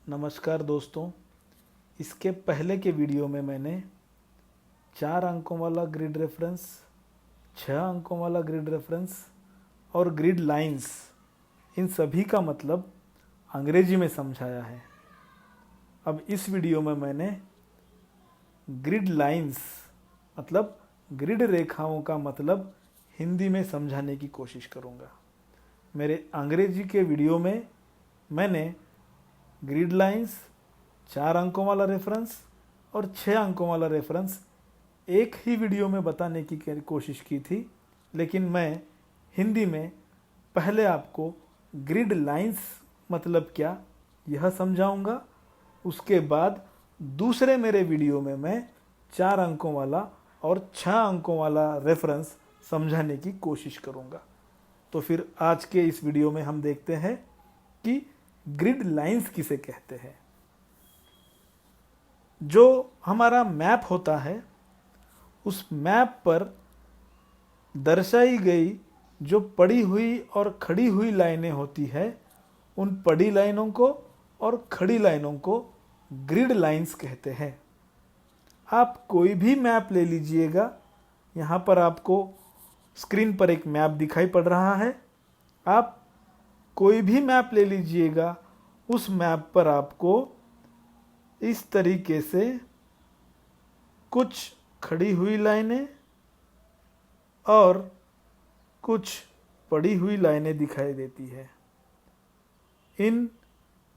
नमस्कार दोस्तों। इसके पहले के वीडियो में मैंने 4 अंकों वाला ग्रिड रेफरेंस, 6 अंकों वाला ग्रिड रेफरेंस और ग्रिड लाइंस, इन सभी का मतलब अंग्रेजी में समझाया है। अब इस वीडियो में मैंने ग्रिड लाइंस मतलब ग्रिड रेखाओं का मतलब हिंदी में समझाने की कोशिश करूँगा। मेरे अंग्रेजी के वीडियो में मैंने ग्रिड लाइंस, 4 अंकों वाला रेफरेंस और 6 अंकों वाला रेफरेंस एक ही वीडियो में बताने की कोशिश की थी, लेकिन मैं हिंदी में पहले आपको ग्रिड लाइंस मतलब क्या यह समझाऊंगा। उसके बाद दूसरे मेरे वीडियो में मैं 4 अंकों वाला और 6 अंकों वाला रेफरेंस समझाने की कोशिश करूंगा। तो फिर आज के इस वीडियो में हम देखते हैं कि ग्रिड लाइंस किसे कहते हैं। जो हमारा मैप होता है, उस मैप पर दर्शाई गई जो पड़ी हुई और खड़ी हुई लाइनें होती है, उन पड़ी लाइनों को और खड़ी लाइनों को ग्रिड लाइंस कहते हैं। आप कोई भी मैप ले लीजिएगा, यहाँ पर आपको स्क्रीन पर एक मैप दिखाई पड़ रहा है। आप कोई भी मैप ले लीजिएगा, उस मैप पर आपको इस तरीके से कुछ खड़ी हुई लाइनें और कुछ पड़ी हुई लाइनें दिखाई देती है। इन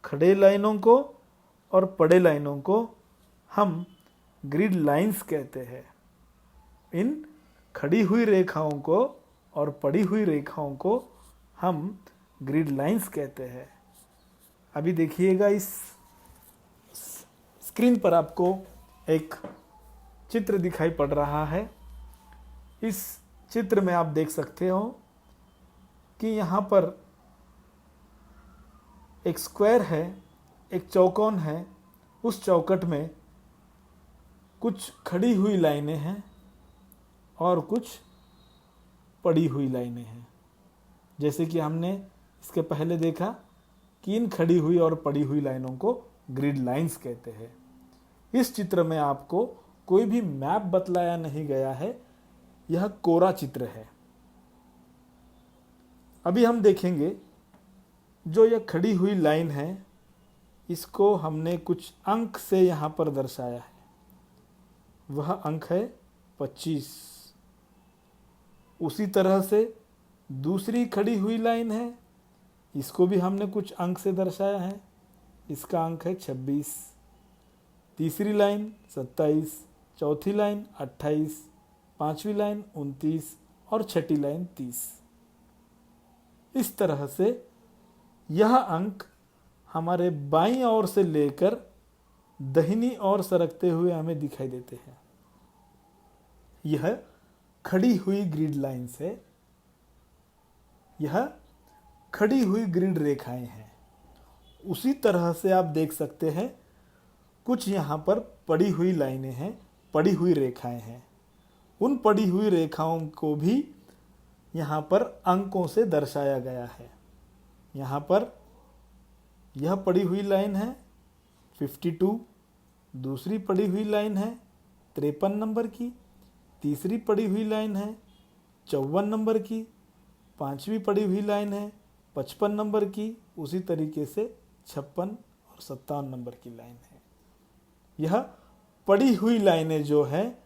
खड़े लाइनों को और पड़े लाइनों को हम ग्रिड लाइंस कहते हैं। इन खड़ी हुई रेखाओं को और पड़ी हुई रेखाओं को हम ग्रिड लाइंस कहते हैं। अभी देखिएगा, इस स्क्रीन पर आपको एक चित्र दिखाई पड़ रहा है। इस चित्र में आप देख सकते हो कि यहाँ पर एक स्क्वायर है, एक चौकोन है। उस चौखट में कुछ खड़ी हुई लाइनें हैं और कुछ पड़ी हुई लाइनें हैं। जैसे कि हमने इसके पहले देखा कि इन खड़ी हुई और पड़ी हुई लाइनों को ग्रिड लाइंस कहते हैं। इस चित्र में आपको कोई भी मैप बतलाया नहीं गया है, यह कोरा चित्र है। अभी हम देखेंगे जो यह खड़ी हुई लाइन है, इसको हमने कुछ अंक से यहाँ पर दर्शाया है। वह अंक है 25। उसी तरह से दूसरी खड़ी हुई लाइन है, इसको भी हमने कुछ अंक से दर्शाया है। इसका अंक है 26। तीसरी लाइन 27, चौथी लाइन 28, पांचवी लाइन 29 और छठी लाइन 30। इस तरह से यह अंक हमारे बाईं ओर से लेकर दाहिनी ओर सरकते हुए हमें दिखाई देते हैं। यह खड़ी हुई ग्रिड लाइंस है। यह खड़ी हुई ग्रिड रेखाएं हैं। उसी तरह से आप देख सकते हैं कुछ यहाँ पर पड़ी हुई लाइनें हैं, पड़ी हुई रेखाएं हैं। उन पड़ी हुई रेखाओं को भी यहाँ पर अंकों से दर्शाया गया है। यहाँ पर यह पड़ी हुई लाइन है 52, दूसरी पड़ी हुई लाइन है 53 नंबर की, तीसरी पड़ी हुई लाइन है 54 नंबर की, पांचवी पड़ी हुई लाइन है 55 नंबर की, उसी तरीके से 56 और 57 नंबर की लाइन है। यह पड़ी हुई लाइनें जो है,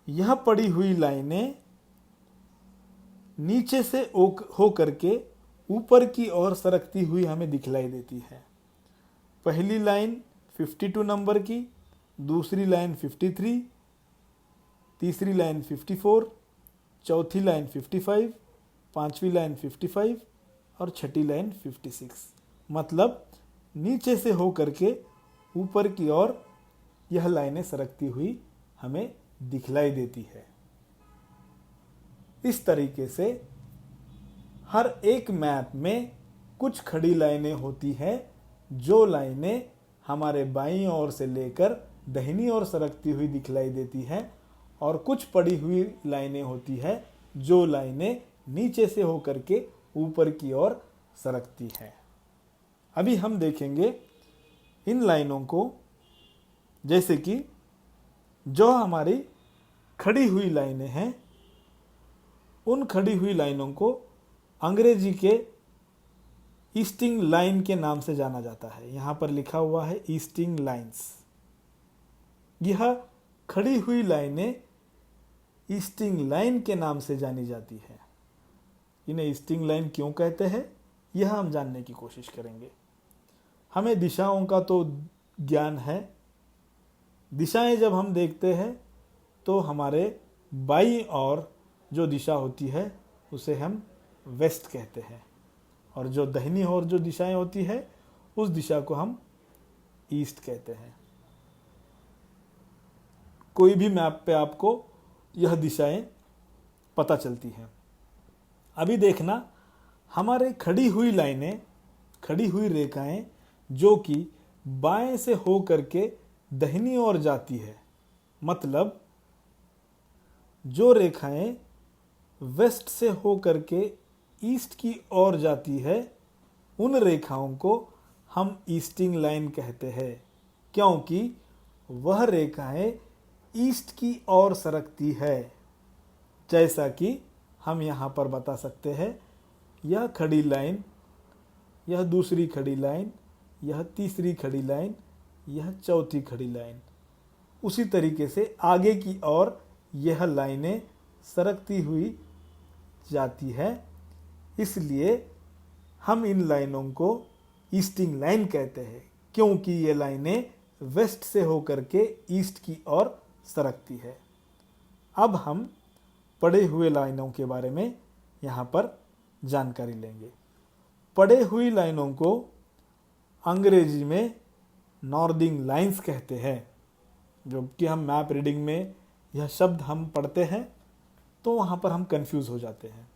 यह पड़ी हुई लाइनें नीचे से हो करके ऊपर की ओर सरकती हुई हमें दिखलाई देती है। पहली लाइन 52 नंबर की, दूसरी लाइन 53, तीसरी लाइन 54, चौथी लाइन 55, पांचवी लाइन 55 और छठी लाइन 56। मतलब नीचे से हो करके ऊपर की ओर यह लाइनें सरकती हुई हमें दिखलाई देती है। इस तरीके से हर एक मैप में कुछ खड़ी लाइनें होती हैं, जो लाइनें हमारे बाईं ओर से लेकर दाहिनी ओर सरकती हुई दिखलाई देती हैं, और कुछ पड़ी हुई लाइनें होती है जो लाइनें नीचे से होकर के ऊपर की ओर सरकती हैं। अभी हम देखेंगे इन लाइनों को, जैसे कि जो हमारी खड़ी हुई लाइनें हैं, उन खड़ी हुई लाइनों को अंग्रेजी के ईस्टिंग लाइन के नाम से जाना जाता है। यहां पर लिखा हुआ है ईस्टिंग लाइंस। यह खड़ी हुई लाइनें ईस्टिंग लाइन के नाम से जानी जाती है। इन्हें ईस्टिंग लाइन क्यों कहते हैं, यह हम जानने की कोशिश करेंगे। हमें दिशाओं का तो ज्ञान है। दिशाएं जब हम देखते हैं तो हमारे बाईं ओर जो दिशा होती है उसे हम वेस्ट कहते हैं, और जो दाहिनी ओर जो दिशाएं होती है उस दिशा को हम ईस्ट कहते हैं। कोई भी मैप पे आपको यह दिशाएं पता चलती हैं। अभी देखना, हमारे खड़ी हुई लाइनें, खड़ी हुई रेखाएं जो कि बाएं से हो करके दाहिनी ओर जाती है, मतलब जो रेखाएं वेस्ट से हो करके ईस्ट की ओर जाती है, उन रेखाओं को हम ईस्टिंग लाइन कहते हैं, क्योंकि वह रेखाएं ईस्ट की ओर सरकती है। जैसा कि हम यहाँ पर बता सकते हैं, यह खड़ी लाइन, यह दूसरी खड़ी लाइन, यह तीसरी खड़ी लाइन, यह चौथी खड़ी लाइन। उसी तरीके से आगे की ओर यह लाइनें सरकती हुई जाती है, इसलिए हम इन लाइनों को ईस्टिंग लाइन कहते हैं, क्योंकि ये लाइनें वेस्ट से होकर के ईस्ट की ओर सरकती है। अब हम पड़े हुए लाइनों के बारे में यहाँ पर जानकारी लेंगे। पड़े हुई लाइनों को अंग्रेजी में नॉर्दिंग लाइंस कहते हैं। जब कि हम मैप रीडिंग में यह शब्द हम पढ़ते हैं तो वहाँ पर हम कंफ्यूज हो जाते हैं।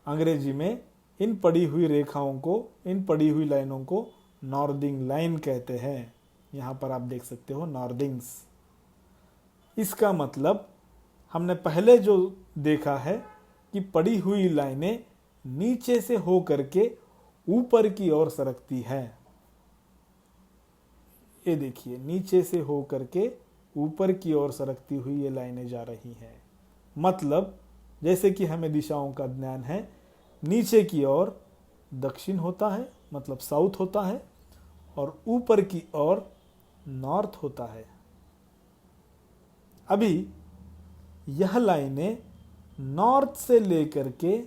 अंग्रेजी में इन पड़ी हुई रेखाओं को, इन पड़ी हुई लाइनों को नॉर्दिंग लाइन कहते हैं। यहाँ पर आप देख सकते हो नॉर्दिंग्स। इसका मतलब हमने पहले जो देखा है कि पड़ी हुई लाइनें नीचे से हो करके ऊपर की ओर सरकती है। ये देखिए, नीचे से हो करके ऊपर की ओर सरकती हुई ये लाइनें जा रही हैं। मतलब जैसे कि हमें दिशाओं का ज्ञान है, नीचे की ओर दक्षिण होता है, मतलब साउथ होता है, और ऊपर की ओर नॉर्थ होता है। अभी यह लाइनें नॉर्थ से लेकर के,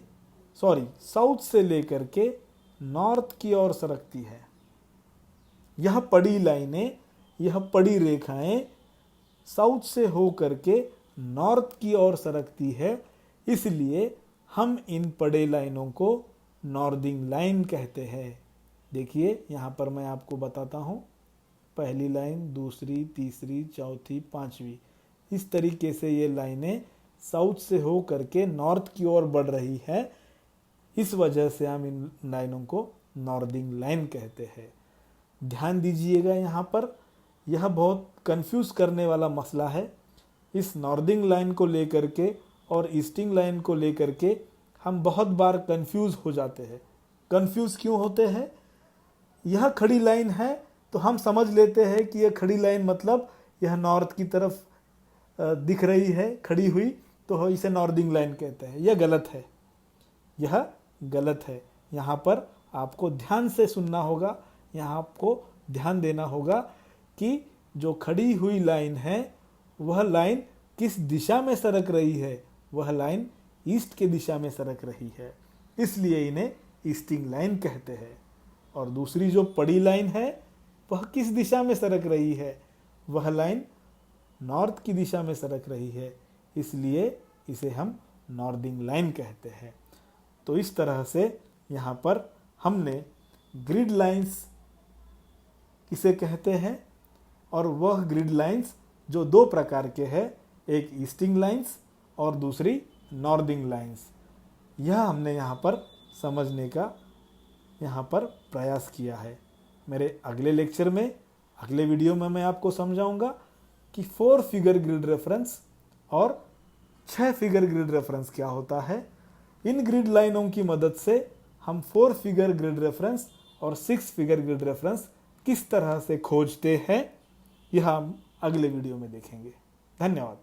साउथ से लेकर के नॉर्थ की ओर सरकती है। यह पड़ी लाइनें, यह पड़ी रेखाएं साउथ से हो करके नॉर्थ की ओर सरकती है, इसलिए हम इन पड़े लाइनों को नॉर्दिंग लाइन कहते हैं। देखिए यहाँ पर मैं आपको बताता हूँ, पहली लाइन, दूसरी, तीसरी, चौथी, पांचवी, इस तरीके से ये लाइनें साउथ से हो करके नॉर्थ की ओर बढ़ रही है। इस वजह से हम इन लाइनों को नॉर्दिंग लाइन कहते हैं। ध्यान दीजिएगा, यहाँ पर यह बहुत कंफ्यूज करने वाला मसला है। इस नॉर्दिंग लाइन को लेकर के और ईस्टिंग लाइन को लेकर के हम बहुत बार कंफ्यूज हो जाते हैं। कंफ्यूज क्यों होते हैं? यह खड़ी लाइन है तो हम समझ लेते हैं कि यह खड़ी लाइन मतलब यह नॉर्थ की तरफ दिख रही है खड़ी हुई, तो इसे नॉर्दिंग लाइन कहते हैं। यह गलत है, यह गलत है। यहाँ पर आपको ध्यान से सुनना होगा, यहाँ आपको ध्यान देना होगा कि जो खड़ी हुई लाइन है वह लाइन किस दिशा में सरक रही है। वह लाइन ईस्ट के दिशा में सरक रही है, इसलिए इन्हें ईस्टिंग लाइन कहते हैं। और दूसरी जो पड़ी लाइन है वह किस दिशा में सरक रही है? वह लाइन नॉर्थ की दिशा में सरक रही है, इसलिए इसे हम नॉर्दिंग लाइन कहते हैं। तो इस तरह से यहाँ पर हमने ग्रिड लाइंस किसे कहते हैं, और वह ग्रिड लाइंस जो दो प्रकार के हैं, एक ईस्टिंग लाइंस और दूसरी नॉर्दिंग लाइंस, यह हमने यहाँ पर समझने का यहाँ पर प्रयास किया है। मेरे अगले लेक्चर में, अगले वीडियो में मैं आपको समझाऊंगा कि 4 फिगर ग्रिड रेफरेंस और 6 फिगर ग्रिड रेफरेंस क्या होता है। इन ग्रिड लाइनों की मदद से हम 4 फिगर ग्रिड रेफरेंस और 6 फिगर ग्रिड रेफरेंस किस तरह से खोजते हैं, यह हम अगले वीडियो में देखेंगे। धन्यवाद।